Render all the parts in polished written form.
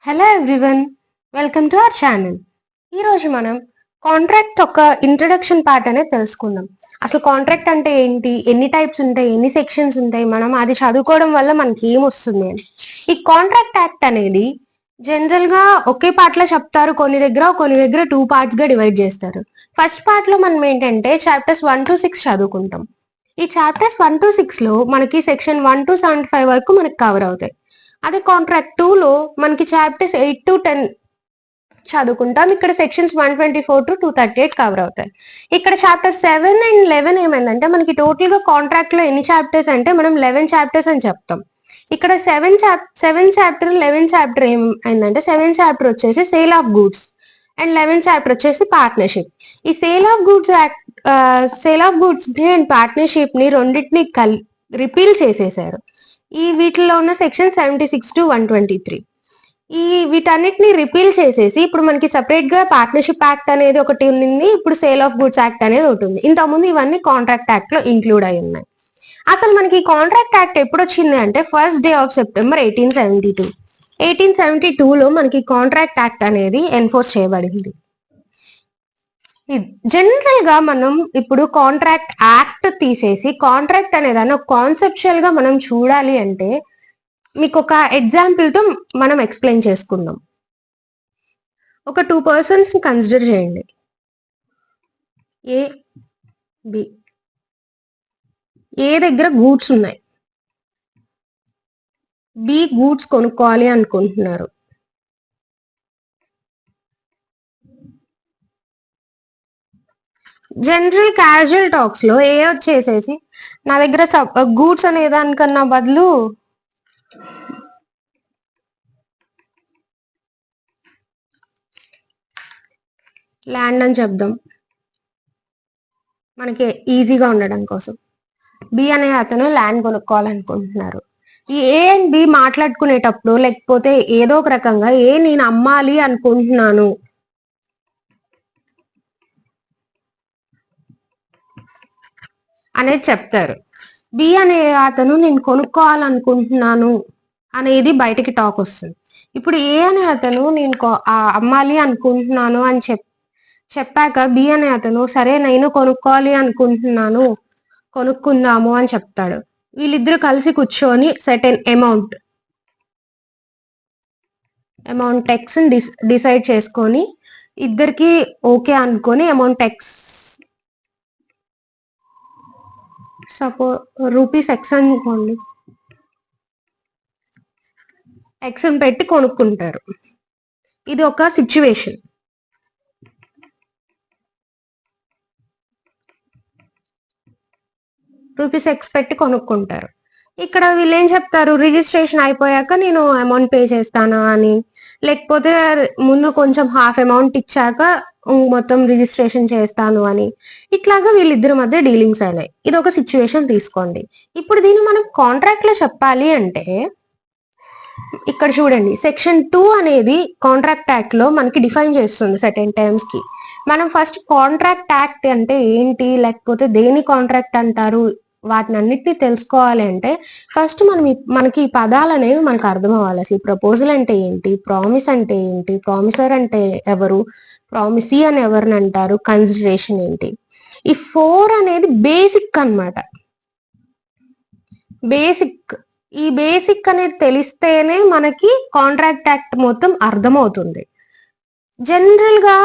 Hello everyone, welcome to our channel. ఈరోజు మనం contract ఒక ఇంట్రడక్షన్ పార్ట్ అనేది తెలుసుకుందాం. అసలు కాంట్రాక్ట్ అంటే ఏంటి, ఎన్ని టైప్స్ ఉంటాయి, ఎన్ని సెక్షన్స్ ఉంటాయి, మనం అది చదువుకోవడం వల్ల మనకి ఏమొస్తుంది అని. ఈ కాంట్రాక్ట్ యాక్ట్ అనేది జనరల్ గా ఒకే పార్ట్ లో చెప్తారు, కొన్ని దగ్గర 2 పార్ట్స్ గా డివైడ్ చేస్తారు. ఫస్ట్ పార్ట్ లో మనం ఏంటంటే చాప్టర్స్ 1 to 6 చదువుకుంటాం. ఈ చాప్టర్స్ 1 to 6 లో మనకి సెక్షన్ 1 to 75 వరకు మనకి కవర్ అవుతాయి. అదే కాంట్రాక్ట్ 2 లో మనకి చాప్టర్స్ 8 to 10 చదువుకుంటాం. ఇక్కడ సెక్షన్స్ 124 to 238 కవర్ అవుతాయి. ఇక్కడ చాప్టర్ 7 and 11 ఏమైందంటే మనకి టోటల్ గా కాంట్రాక్ట్ లో ఎన్ని చాప్టర్స్ అంటే మనం 11 చాప్టర్స్ అని చెప్తాం. ఇక్కడ 7 చాప్టర్ 11 చాప్టర్ ఏమైందంటే 7 చాప్టర్ వచ్చేసి sale of goods and 11 chapter వచ్చేసి పార్ట్నర్షిప్. ఈ సేల్ ఆఫ్ గూడ్స్ ని అండ్ పార్ట్నర్షిప్ ని రెండింటిని రిపీల్ చేసేసారు. ఈ వీటిలో ఉన్న సెక్షన్ 76 to 123. ఈ వీటన్నిటిని రిపీల్ చేసేసి ఇప్పుడు మనకి సెపరేట్ గా పార్ట్నర్షిప్ యాక్ట్ అనేది ఒకటి ఉంది, ఇప్పుడు సేల్ ఆఫ్ గుడ్స్ యాక్ట్ అనేది ఒకటి ఉంది. ఇంతకుముందు ఇవన్నీ కాంట్రాక్ట్ యాక్ట్ లో ఇంక్లూడ్ అయి ఉన్నాయి. అసలు మనకి కాంట్రాక్ట్ యాక్ట్ ఎప్పుడు వచ్చింది అంటే ఫస్ట్ డే ఆఫ్ సెప్టెంబర్ 1872. 1872లో మనకి కాంట్రాక్ట్ యాక్ట్ అనేది ఎన్ఫోర్స్ చేయబడింది. జనరల్ గా మనం ఇప్పుడు కాంట్రాక్ట్ యాక్ట్ తీసేసి కాంట్రాక్ట్ అనేదాన్ని కాన్సెప్చువల్ గా మనం చూడాలి అంటే మీకు ఒక ఎగ్జాంపుల్ తో మనం ఎక్స్ప్లెయిన్ చేసుకుందాం. ఒక 2 పర్సన్స్ ని కన్సిడర్ చేయండి. A B. ఏ దగ్గర గూడ్స్ ఉన్నాయి, బి గూడ్స్ కొనుక్కోవాలి అనుకుంటున్నారు. జనరల్ క్యాజువల్ టాక్స్ లో ఏ వచ్చేసేసి నా దగ్గర గూడ్స్ అనే దానికన్నా బదులు ల్యాండ్ అని చెప్దాం, మనకి ఈజీగా ఉండడం కోసం. బి అనే అతను ల్యాండ్ కొనుక్కోవాలనుకుంటున్నారు. ఈ ఏ అండ్ బి మాట్లాడుకునేటప్పుడు లేకపోతే ఏదో ఒక రకంగా ఏ నేను అమ్మాలి అనుకుంటున్నాను అనేది చెప్తారు. బి అనే అతను నేను కొనుక్కోవాలనుకుంటున్నాను అనేది బయటికి టాక్ వస్తుంది. ఇప్పుడు ఏ అనే అతను నేను అమ్మాలి అనుకుంటున్నాను అని చెప్పాక బి అనే అతను సరే నేను కొనుక్కోవాలి అనుకుంటున్నాను, కొనుక్కుందాము అని చెప్తాడు. వీళ్ళిద్దరు కలిసి కూర్చొని సర్టెన్ అమౌంట్ ఎక్స్ డిసైడ్ చేసుకొని ఇద్దరికి ఓకే అనుకొని అమౌంట్ ఎక్స్ రూపీస్ ఎక్స్ అనుకోండి, ఎక్స్ పెట్టి కొనుక్కుంటారు. ఇది ఒక సిచ్యువేషన్. రూపీస్ ఎక్స్ పెట్టి కొనుక్కుంటారు. ఇక్కడ వీళ్ళు ఏం చెప్తారు, రిజిస్ట్రేషన్ అయిపోయాక నేను అమౌంట్ పే చేస్తానా అని, లేకపోతే ముందు కొంచెం హాఫ్ అమౌంట్ ఇచ్చాక మొత్తం రిజిస్ట్రేషన్ చేస్తాను అని, ఇట్లాగా వీళ్ళిద్దరి మధ్య డీలింగ్స్ అయినాయి. ఇది ఒక సిచ్యువేషన్ తీసుకోండి. ఇప్పుడు దీన్ని మనం కాంట్రాక్ట్ లో చెప్పాలి అంటే ఇక్కడ చూడండి, సెక్షన్ 2 అనేది కాంట్రాక్ట్ యాక్ట్ లో మనకి డిఫైన్ చేస్తుంది సర్టెన్ టర్మ్స్ కి. మనం ఫస్ట్ కాంట్రాక్ట్ యాక్ట్ అంటే ఏంటి, లేకపోతే దేని కాంట్రాక్ట్ అంటారు, వాటిని అన్నిటిని తెలుసుకోవాలి అంటే ఫస్ట్ మనకి ఈ పదాలు అనేవి మనకు అర్థం అవ్వాలి. అసలు ప్రపోజల్ అంటే ఏంటి, ప్రామిస్ అంటే ఏంటి, ప్రామిసర్ అంటే ఎవరు, ప్రామిసీ అని ఎవరిని అంటారు, కన్సిడరేషన్ ఏంటి. ఈ 4 అనేది బేసిక్ అన్నమాట. ఈ బేసిక్ అనేది తెలిస్తేనే మనకి కాంట్రాక్ట్ యాక్ట్ మొత్తం అర్థమవుతుంది. జనరల్ గా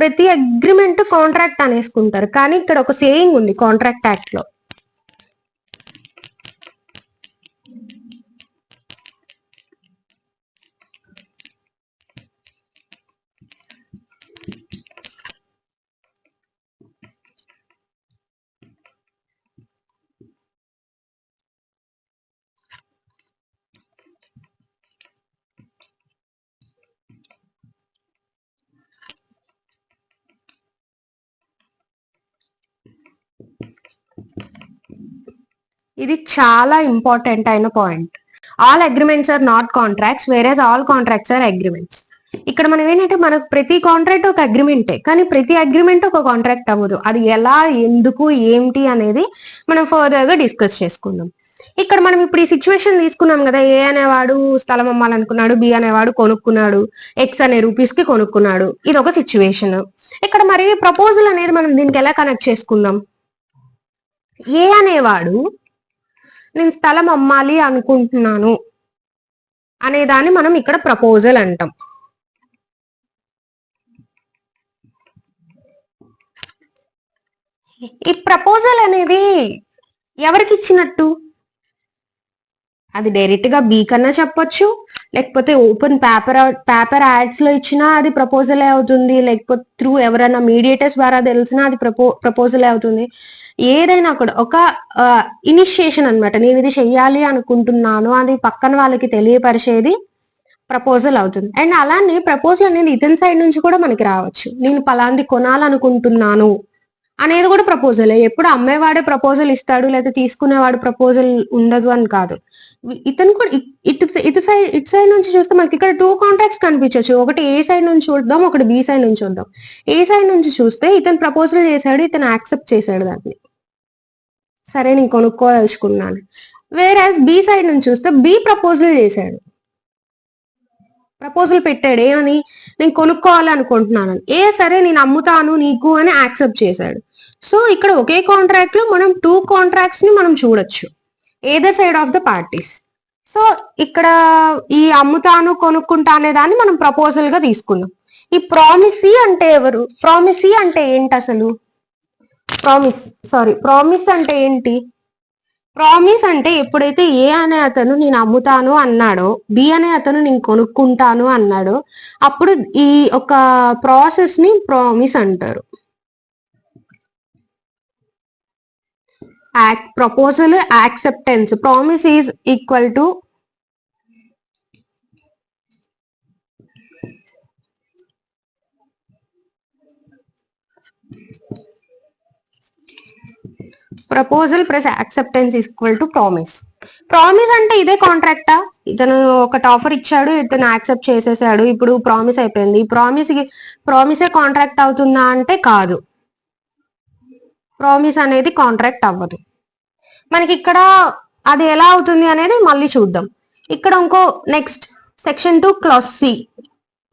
ప్రతి అగ్రిమెంట్ కాంట్రాక్ట్ అనేసుకుంటారు, కానీ ఇక్కడ ఒక సేయింగ్ ఉంది కాంట్రాక్ట్ యాక్ట్ లో. ఇది చాలా ఇంపార్టెంట్ అయిన point. All agreements are not contracts whereas all contracts are agreements. ఇక్కడ మనం ఏంటంటే మనకు ప్రతి కాంట్రాక్ట్ ఒక అగ్రిమెంటే, కానీ ప్రతి అగ్రిమెంట్ ఒక కాంట్రాక్ట్ అవ్వదు. అది ఎలా, ఎందుకు, ఏంటి అనేది మనం ఫర్దర్ గా డిస్కస్ చేసుకుందాం. ఇక్కడ మనం ఇప్పుడు ఈ సిచ్యువేషన్ తీసుకున్నాం కదా, ఏ అనేవాడు స్థలం అమ్మాలనుకున్నాడు, బి అనేవాడు కొనుక్కున్నాడు, ఎక్స్ అనే రూపీస్ కి కొనుక్కున్నాడు. ఇది ఒక సిచ్యువేషన్. ఇక్కడ మరి ప్రపోజల్ అనేది మనం దీనికి ఎలా కనెక్ట్ చేసుకుందాం? ఏ అనేవాడు నేను స్థలం అమ్మాలి అనుకుంటున్నాను అనేదాన్ని మనం ఇక్కడ ప్రపోజల్ అంటాం. ఈ ప్రపోజల్ అనేది ఎవరికి ఇచ్చినట్టు? అది డైరెక్ట్ గా బి కన్నా చెప్పొచ్చు, లేకపోతే ఓపెన్ పేపర్ యాడ్స్ లో ఇచ్చినా అది ప్రపోజలే అవుతుంది, లేకపోతే త్రూ ఎవరైనా మీడియేటర్స్ ద్వారా తెలిసినా అది ప్రపోజలే అవుతుంది. ఏదైనా కూడా ఒక ఇనిషియేషన్ అనమాట. నేను ఇది చెయ్యాలి అనుకుంటున్నాను అని పక్కన వాళ్ళకి తెలియపరిచేది ప్రపోజల్ అవుతుంది. అండ్ అలానే ప్రపోజల్ అనేది ఇతని సైడ్ నుంచి కూడా మనకి రావచ్చు. నేను పలాంది కొనాలనుకుంటున్నాను అనేది కూడా ప్రపోజలే. ఎప్పుడు అమ్మేవాడే ప్రపోజల్ ఇస్తాడు లేదా తీసుకునేవాడు ప్రపోజల్ ఉండదు అని కాదు. ఇతను కూడా ఇటు సైడ్ నుంచి చూస్తే మనకి ఇక్కడ 2 కాంట్రాక్ట్స్ కనిపించవచ్చు. ఒకటి ఏ సైడ్ నుంచి చూద్దాం, ఒకటి బి సైడ్ నుంచి చూద్దాం. ఏ సైడ్ నుంచి చూస్తే ఇతను ప్రపోజల్ చేశాడు, ఇతను యాక్సెప్ట్ చేశాడు దాన్ని, సరే నేను కొనుక్కోదలుచుకున్నాను. వేరాజ్ బి సైడ్ నుంచి చూస్తే బి ప్రపోజల్ చేశాడు, ప్రపోజల్ పెట్టాడు ఏమని, నేను కొనుక్కోవాలి అనుకుంటున్నాను. ఏ సరే నేను అమ్ముతాను నీకు అని యాక్సెప్ట్ చేశాడు. సో ఇక్కడ ఒకే కాంట్రాక్ట్ లో మనం 2 కాంట్రాక్ట్స్ ని మనం చూడొచ్చు, either side of the parties. So ఇక్కడ ఈ అమ్ముతాను కొనుక్కుంటా అనే దాన్ని మనం ప్రపోజల్ గా తీసుకున్నాం. ఈ ప్రామిసీ అంటే ఎవరు? ప్రామిసీ అంటే ఏంటి అసలు? ప్రామిస్ అంటే ఏంటి? ప్రామిస్ అంటే ఎప్పుడైతే ఏ అనే అతను నేను అమ్ముతాను అన్నాడో, బి అనే అతను నేను కొనుక్కుంటాను అన్నాడో, అప్పుడు ఈ ఒక ప్రాసెస్ ని ప్రామిస్ అంటారు. Proposal acceptance. Promise is equal to proposal plus acceptance equal to promise. Promise అంటే ఇదే కాంట్రాక్టా? ఇతను ఒకటి ఆఫర్ ఇచ్చాడు, ఇతను యాక్సెప్ట్ చేసేసాడు, ఇప్పుడు ప్రామిస్ అయిపోయింది. ప్రామిసే కాంట్రాక్ట్ అవుతుందా అంటే కాదు, ప్రామిస్ అనేది కాంట్రాక్ట్ అవ్వదు. మనకి ఇక్కడ అది ఎలా అవుతుంది అనేది మళ్ళీ చూద్దాం. ఇక్కడ ఇంకో next section 2 clause C,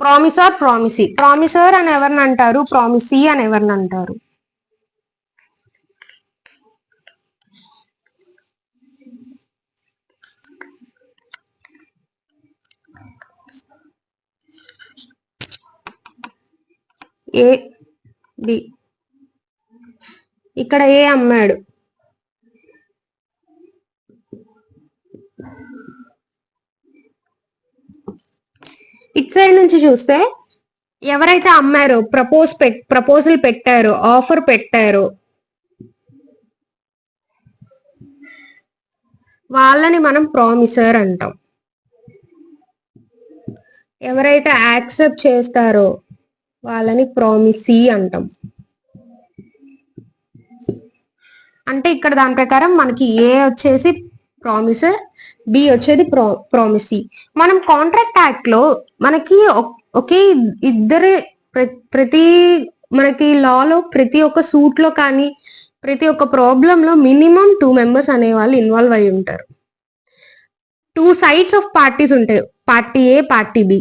promisor promisee. Promisor అని ఎవరిని అంటారు, ప్రామిసీ అని ఎవరిని అంటారు? ఏ బి, ఇక్కడ ఏ అమ్మాడు, ఇట్ సైడ్ నుంచి చూస్తే ఎవరైతే అమ్మారో, ప్రపోజల్ పెట్టారో, ఆఫర్ పెట్టారో వాళ్ళని మనం ప్రామిసర్ అంటాం. ఎవరైతే యాక్సెప్ట్ చేస్తారో వాళ్ళని ప్రామిసీ అంటాం. అంటే ఇక్కడ దాని ప్రకారం మనకి ఏ వచ్చేసి ప్రామిసర్, బి వచ్చేది ప్రామిసీ. మనం కాంట్రాక్ట్ యాక్ట్ లో మనకి ఒకే ఇద్దరే ప్రతి మనకి లాలో ప్రతి ఒక్క సూట్ లో కానీ ప్రతి ఒక్క ప్రాబ్లం లో మినిమం 2 మెంబర్స్ అనే వాళ్ళు ఇన్వాల్వ్ అయి ఉంటారు. 2 సైడ్స్ ఆఫ్ పార్టీస్ ఉంటాయి, పార్టీ ఏ పార్టీ బి.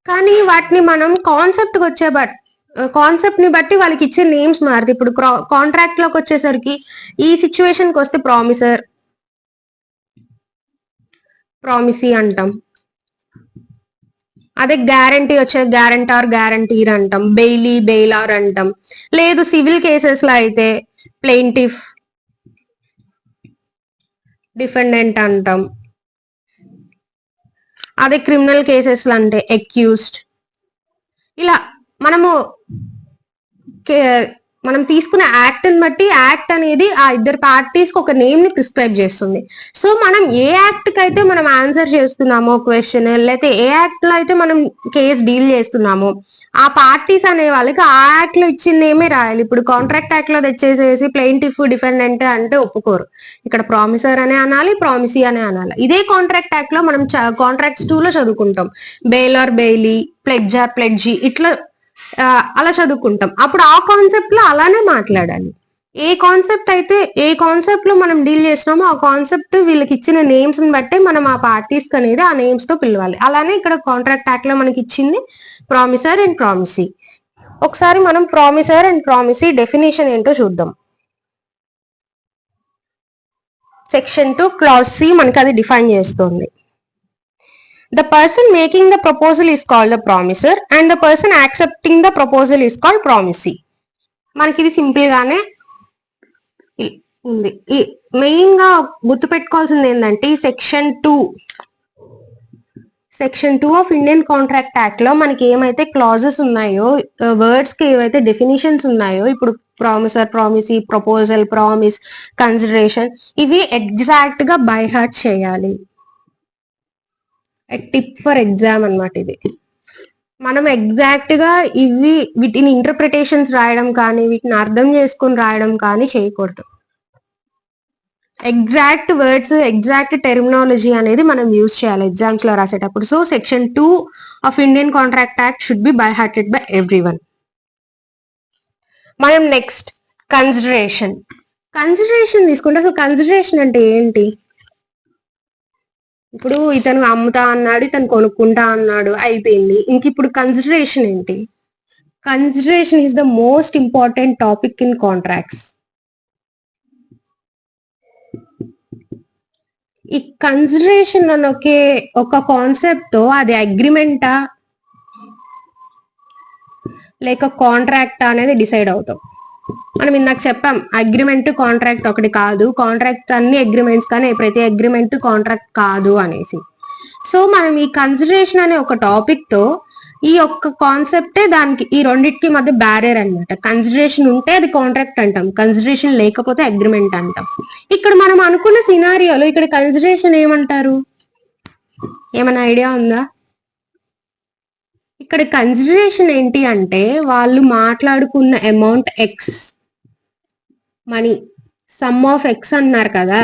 కానీ వాటిని మనం కాన్సెప్ట్ ని బట్టి వాళ్ళకి ఇచ్చే నేమ్స్ మారుతాయి. ఇప్పుడు కాంట్రాక్ట్ లోకి వచ్చేసరికి ఈ సిచ్యువేషన్ కి వస్తే ప్రామిసర్, ప్రామిసీ అంటాం. అదే గ్యారంటీ వచ్చే గ్యారంటార్, గ్యారంటీర్ అంటాం. బెయిలీ, బెయిలార్ అంటాం. లేదు సివిల్ కేసెస్ లో అయితే ప్లెయింటిఫ్, డిఫెండెంట్ అంటాం. అదే క్రిమినల్ కేసెస్ లో అంటే అక్యూజ్డ్. ఇలా మనం తీసుకున్న యాక్ట్ ని బట్టి యాక్ట్ అనేది ఆ ఇద్దరు పార్టీస్ కి ఒక నేమ్ ని ప్రిస్క్రైబ్ చేస్తుంది. సో మనం ఏ యాక్ట్ కి అయితే మనం ఆన్సర్ చేస్తున్నామో క్వశ్చన్, లేకపోతే ఏ యాక్ట్ లో అయితే మనం కేసు డీల్ చేస్తున్నామో ఆ పార్టీస్ అనే వాళ్ళకి ఆ యాక్ట్ లో ఇచ్చిన నేమే రాయాలి. ఇప్పుడు కాంట్రాక్ట్ యాక్ట్ లో తెచ్చేసేసి ప్లెయింటిఫ్, డిఫెండెంట్ అంటే ఒప్పుకోరు. ఇక్కడ ప్రామిసర్ అనే అనాలి, ప్రామిసీ అనే అనాలి. ఇదే కాంట్రాక్ట్ యాక్ట్ లో మనం కాంట్రాక్ట్స్ 2 లో చదువుకుంటాం. బెయిలర్, బెయిలీ, ప్లెడ్జర్, ప్లెడ్జీ, ఇట్లా అలా చదువుకుంటాం. అప్పుడు ఆ కాన్సెప్ట్ లో అలానే మాట్లాడాలి. ఏ కాన్సెప్ట్ లో మనం డీల్ చేసినామో ఆ కాన్సెప్ట్ వీళ్ళకి ఇచ్చిన నేమ్స్ ని బట్టే మనం ఆ పార్టీస్ అనేది ఆ నేమ్స్ తో పిలవాలి. అలానే ఇక్కడ కాంట్రాక్ట్ యాక్ట్ లో మనకి ఇచ్చింది ప్రామిసర్ అండ్ ప్రామిసీ. ఒకసారి మనం ప్రామిసర్ అండ్ ప్రామిసీ డెఫినేషన్ ఏంటో చూద్దాం. సెక్షన్ 2 క్లాజ్ సి మనకి అది డిఫైన్ చేస్తుంది. The person making the proposal is called the promiser and the person accepting the proposal is called promisee. మనకి ఇది సింపుల్ గానే ఉంది. ఈ మెయిన్ గా గుర్తుపెట్టుకోవాల్సింది ఏంటంటే ఈ section 2 of Indian contract act లో మనకి ఏమైతే క్లాజెస్ ఉన్నాయో, వర్డ్స్ కి ఏవైతే డెఫినిషన్స్ ఉన్నాయో, ఇప్పుడు promissory, promisee, proposal, promise, consideration, ఇవి ఎగ్జాక్ట్ గా బై హార్ట్ చేయాలి. టిప్ ఫర్ ఎగ్జామ్ అన్నమాట ఇది. మనం ఎగ్జాక్ట్ గా వీటిని ఇంటర్ప్రిటేషన్స్ రాయడం కానీ, వీటిని అర్థం చేసుకొని రాయడం కానీ చేయకూడదు. ఎగ్జాక్ట్ వర్డ్స్, ఎగ్జాక్ట్ టెర్మినాలజీ అనేది మనం యూజ్ చేయాలి ఎగ్జామ్స్ లో రాసేటప్పుడు. So section 2 of Indian contract act should be by hearted by everyone. మనం నెక్స్ట్ కన్సిడరేషన్ తీసుకుంటే, అసలు కన్సిడరేషన్ అంటే ఏంటి? ఇప్పుడు ఇతను అమ్ముతా అన్నాడు, ఇతను కొనుక్కుంటా అన్నాడు, అయిపోయింది. ఇంక ఇప్పుడు కన్సిడరేషన్ ఏంటి? Consideration is the most important topic in contracts. ఈ కన్సిడరేషన్ అని ఒక కాన్సెప్ట్ తో అది అగ్రిమెంటా లేక కాంట్రాక్ట్ అనేది డిసైడ్ అవుతాం. మనం ఇందాక చెప్పాం అగ్రిమెంట్ కాంట్రాక్ట్ ఒకటి కాదు, కాంట్రాక్ట్ అన్ని అగ్రిమెంట్స్ కానీ ప్రతి అగ్రిమెంట్ కాంట్రాక్ట్ కాదు అనేసి. సో మనం ఈ కన్సిడరేషన్ అనే ఒక టాపిక్ తో ఈ ఒక్క కాన్సెప్టే దానికి ఈ రెండింటికి మధ్య బ్యారియర్ అనమాట. కన్సిడరేషన్ ఉంటే అది కాంట్రాక్ట్ అంటాం, కన్సిడరేషన్ లేకపోతే అగ్రిమెంట్ అంటాం. ఇక్కడ మనం అనుకున్న సినారియోలో ఇక్కడ కన్సిడరేషన్ ఏమంటారు? ఏమైనా ఐడియా ఉందా? ఇక్కడ కన్సిడరేషన్ ఏంటి అంటే వాళ్ళు మాట్లాడుకున్న amount X, money, some of X అన్నారు కదా,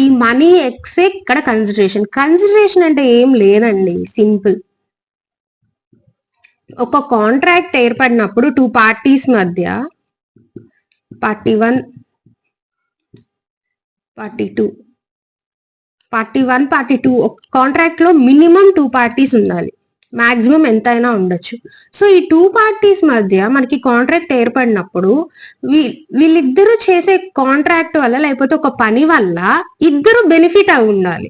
ఈ మనీ ఎక్స్ ఇక్కడ కన్సిడరేషన్. కన్సిడరేషన్ అంటే ఏం లేదండి, సింపుల్. ఒక కాంట్రాక్ట్ ఏర్పడినప్పుడు 2 పార్టీస్ మధ్య, పార్టీ 1, పార్టీ 2, ఒక కాంట్రాక్ట్ లో మినిమం 2 పార్టీస్ ఉండాలి, మాక్సిమం ఎంతైనా ఉండొచ్చు. సో ఈ 2 పార్టీస్ మధ్య మనకి కాంట్రాక్ట్ ఏర్పడినప్పుడు వీళ్ళిద్దరూ చేసే కాంట్రాక్ట్ వల్ల లేకపోతే ఒక పని వల్ల ఇద్దరు బెనిఫిట్ అయి ఉండాలి.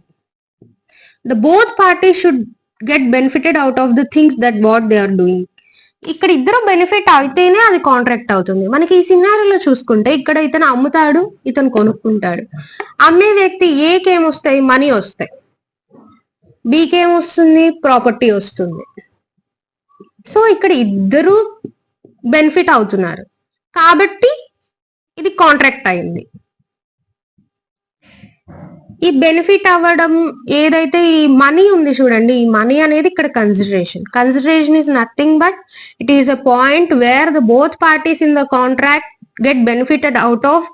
The both parties should get benefited out of the things that what they are doing. ఇక్కడ ఇద్దరు బెనిఫిట్ అయితేనే అది కాంట్రాక్ట్ అవుతుంది. మనకి ఈ సినారియోలో చూసుకుంటే ఇక్కడ ఇతను అమ్ముతాడు, ఇతను కొనుక్కుంటాడు. అమ్మే వ్యక్తి ఏకి ఏమొస్తాయి? మనీ వస్తాయి. బీకి ఏమొస్తుంది? ప్రాపర్టీ వస్తుంది. సో ఇక్కడ ఇద్దరు బెనిఫిట్ అవుతున్నారు కాబట్టి ఇది కాంట్రాక్ట్ అయింది. ఈ బెనిఫిట్ అవ్వడం ఏదైతే ఈ మనీ ఉంది చూడండి, ఈ మనీ అనేది ఇక్కడ consideration. Consideration is nothing but it is a point where the both parties in the contract get benefited out of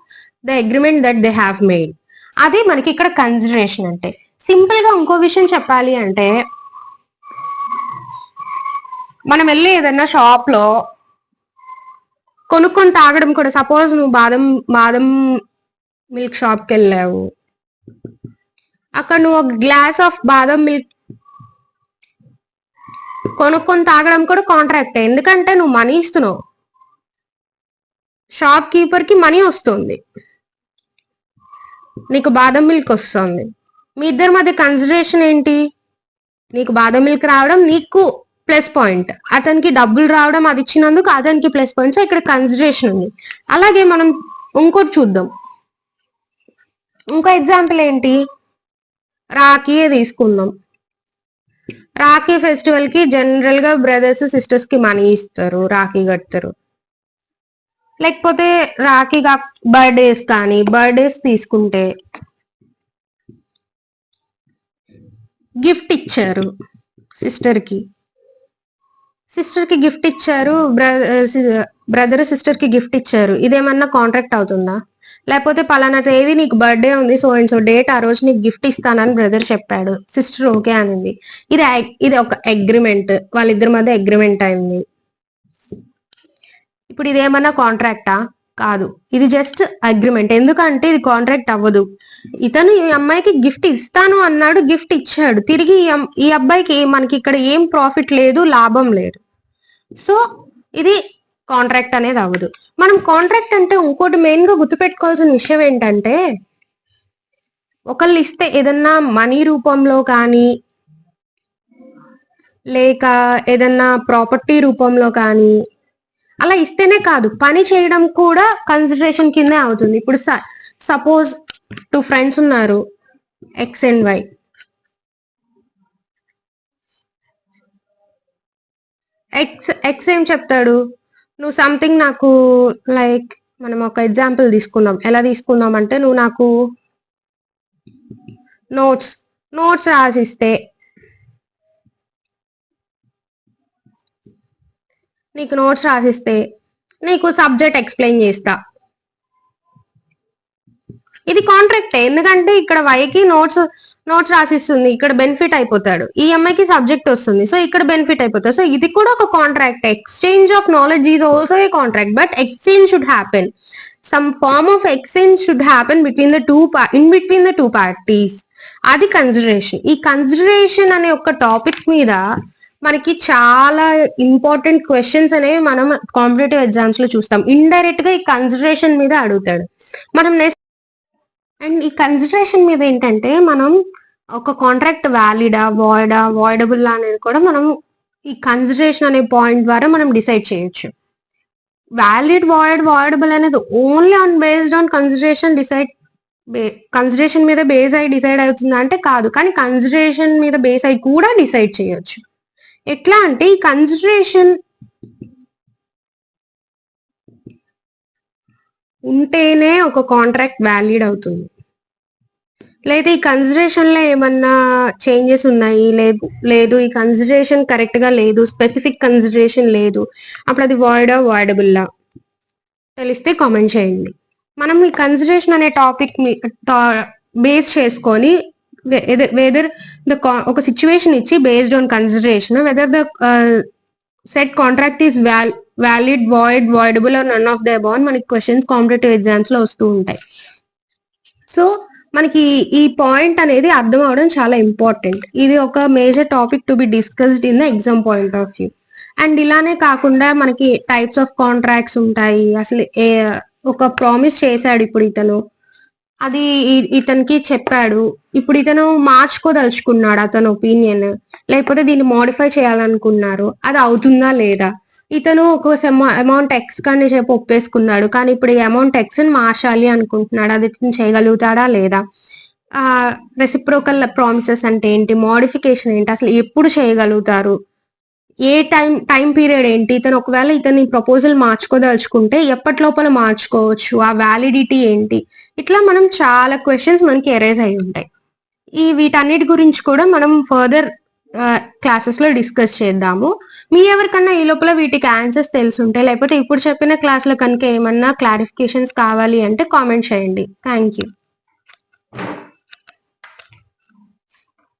the agreement that they have made. అదే మనకి ఇక్కడ కన్సిడరేషన్ అంటే. సింపుల్ గా ఇంకో విషయం చెప్పాలి అంటే, మనం వెళ్ళి ఏదైనా షాప్ లో కొనుక్కొని తాగడం కూడా, సపోజ్ నువ్వు బాదం మిల్క్ షాప్కి వెళ్ళావు, అక్కడ నువ్వు ఒక గ్లాస్ ఆఫ్ బాదం మిల్క్ కొనుక్కొని తాగడం కూడా కాంట్రాక్టే. ఎందుకంటే నువ్వు మనీ ఇస్తున్నావు, షాప్ కీపర్ కి మనీ వస్తుంది, నీకు బాదం మిల్క్ వస్తుంది. మీ ఇద్దరి మధ్య కన్సిడరేషన్ ఏంటి? నీకు బాదం మిల్క్ రావడం నీకు ప్లస్ పాయింట్, అతనికి డబ్బులు రావడం అది ఇచ్చినందుకు అతనికి ప్లస్ పాయింట్. సో ఇక్కడ కన్సిడరేషన్ ఉంది. అలాగే మనం ఇంకోటి చూద్దాం. ఇంకో ఎగ్జాంపుల్ ఏంటి? రాఖీ తీసుకుందాం. రాఖీ ఫెస్టివల్ కి జనరల్ గా బ్రదర్స్ సిస్టర్స్ కి మనీ ఇస్తారు, రాఖీ కడతారు. లేకపోతే రాఖీ బర్త్డేస్ తీసుకుంటే గిఫ్ట్ ఇచ్చారు, సిస్టర్ కి గిఫ్ట్ ఇచ్చారు, బ్రదర్ సిస్టర్ కి గిఫ్ట్ ఇచ్చారు. ఇదేమన్నా కాంట్రాక్ట్ అవుతుందా? లేకపోతే పలానా తేదీ నీకు బర్త్డే ఉంది, సో అండ్ సో డేట్, ఆ రోజు నీకు గిఫ్ట్ ఇస్తానని బ్రదర్ చెప్పాడు, సిస్టర్ ఓకే అనింది. ఇది ఒక అగ్రిమెంట్, వాళ్ళిద్దరి మధ్య అగ్రిమెంట్ అయింది. ఇప్పుడు ఇదేమన్నా కాంట్రాక్టా? కాదు, ఇది జస్ట్ అగ్రిమెంట్. ఎందుకంటే ఇది కాంట్రాక్ట్ అవ్వదు. ఇతను ఈ అమ్మాయికి గిఫ్ట్ ఇస్తాను అన్నాడు, గిఫ్ట్ ఇచ్చాడు. తిరిగి ఈ అబ్బాయికి మనకి ఇక్కడ ఏం ప్రాఫిట్ లేదు, లాభం లేదు. సో ఇది కాంట్రాక్ట్ అనేది అవ్వదు. మనం కాంట్రాక్ట్ అంటే ఇంకోటి మెయిన్ గా గుర్తుపెట్టుకోవాల్సిన విషయం ఏంటంటే, ఒకళ్ళు ఇస్తే ఏదన్నా మనీ రూపంలో కానీ లేక ఏదన్నా ప్రాపర్టీ రూపంలో కానీ అలా ఇస్తేనే కాదు, పని చేయడం కూడా కన్సిడరేషన్ కిందే అవుతుంది. ఇప్పుడు సపోజ్ 2 ఫ్రెండ్స్ ఉన్నారు, ఎక్స్ అండ్ వై. ఎక్స్ ఏం చెప్తాడు, నువ్వు సంథింగ్ నాకు, లైక్ మనం ఒక ఎగ్జాంపుల్ తీసుకుందాం. ఎలా తీసుకుందాం అంటే, నువ్వు నాకు నోట్స్ రాసిస్తే, నీకు సబ్జెక్ట్ ఎక్స్ప్లెయిన్ చేస్తా. ఇది కాంట్రాక్టే, ఎందుకంటే ఇక్కడ వైకి నోట్స్ రాసిస్తుంది, ఇక్కడ బెనిఫిట్ అయిపోతాడు. ఈ అమ్మాయికి సబ్జెక్ట్ వస్తుంది, సో ఇక్కడ బెనిఫిట్ అయిపోతాడు. సో ఇది కూడా ఒక contract. Exchange of knowledge is also a contract, but exchange should happen. Some form of exchange should happen between the two parties. అది కన్సిడరేషన్. ఈ కన్సిడరేషన్ అనే ఒక టాపిక్ మీద మనకి చాలా ఇంపార్టెంట్ క్వశ్చన్స్ అనేవి మనం కాంపిటేటివ్ ఎగ్జామ్స్ లో చూస్తాం. ఇండైరెక్ట్ గా ఈ కన్సిడరేషన్ మీద అడుగుతాడు. మనం నెక్స్ట్ అండ్ ఈ కన్సిడరేషన్ మీద ఏంటంటే, మనం ఒక కాంట్రాక్ట్ వ్యాలిడా, వాయిడబుల్ అనేది కూడా మనం ఈ కన్సిడరేషన్ అనే పాయింట్ ద్వారా మనం డిసైడ్ చేయొచ్చు. వ్యాలిడ్, వాయిడబుల్ అనేది ఓన్లీ బేస్డ్ ఆన్ కన్సిడరేషన్ మీద బేస్ అయి డిసైడ్ అవుతుందా అంటే కాదు, కానీ కన్సిడరేషన్ మీద బేస్ అయి కూడా డిసైడ్ చేయొచ్చు. ఎట్లా అంటే, ఈ కన్సిడరేషన్ ఉంటేనే ఒక కాంట్రాక్ట్ వ్యాలిడ్ అవుతుంది. లేదా ఈ కన్సిడరేషన్ లో ఏమన్నా చేంజెస్ ఉన్నాయి, లేదు ఈ కన్సిడరేషన్ కరెక్ట్ గా లేదు, స్పెసిఫిక్ కన్సిడరేషన్ లేదు, అప్పుడు అది వాయిడబుల్లా తెలిస్తే కామెంట్ చేయండి. మనం ఈ కన్సిడరేషన్ అనే టాపిక్ బేస్ చేసుకొని వెదర్ ఒక సిచ్యువేషన్ ఇచ్చి based on consideration whether the said contract is valid, voidable or none of the above మనకి క్వశ్చన్స్ కాంపిటేటివ్ ఎగ్జామ్స్ లో వస్తూ ఉంటాయి. సో మనకి ఈ పాయింట్ అనేది అర్థం అవడం చాలా ఇంపార్టెంట్. ఇది ఒక major topic to be discussed in the exam point of view. And ఇలానే కాకుండా మనకి టైప్స్ ఆఫ్ కాంట్రాక్ట్స్ ఉంటాయి. అసలు ఒక ప్రామిస్ చేశాడు ఇప్పుడు ఇతను, అది ఇతనికి చెప్పాడు, ఇప్పుడు ఇతను మార్చుకోదలుచుకున్నాడు అతను ఒపీనియన్, లేకపోతే దీన్ని మోడిఫై చేయాలనుకున్నారు, అది అవుతుందా లేదా. ఇతను ఒక అమౌంట్ ఎక్స్ కానీ చెప్పి ఒప్పేసుకున్నాడు, కానీ ఇప్పుడు ఈ అమౌంట్ ఎక్స్ ని మార్చాలి అనుకుంటున్నాడు, అది ఇతను చేయగలుగుతాడా లేదా. రెసిప్రోకల్ ప్రామిసెస్ అంటే ఏంటి, మోడిఫికేషన్ ఏంటి, అసలు ఎప్పుడు చేయగలుగుతారు, ఏ టైం పీరియడ్ ఏంటి, ఇతను ఒకవేళ ఇతని ప్రపోజల్ మార్చుకోదలుచుకుంటే ఎప్పటి లోపల మార్చుకోవచ్చు, ఆ వ్యాలిడిటీ ఏంటి. ఇట్లా మనం చాలా క్వశ్చన్స్ మనకి ఎరేజ్ అయి ఉంటాయి. వీటన్నిటి గురించి కూడా మనం ఫర్దర్ క్లాసెస్ లో డిస్కస్ చేద్దాము. మీ ఎవరికన్నా ఈ లోపల వీటికి ఆన్సర్స్ తెలుసుంటే, లేకపోతే ఇప్పుడు చెప్పిన క్లాస్ లో కనుక ఏమన్నా క్లారిఫికేషన్స్ కావాలి అంటే కామెంట్ చేయండి. Thank you.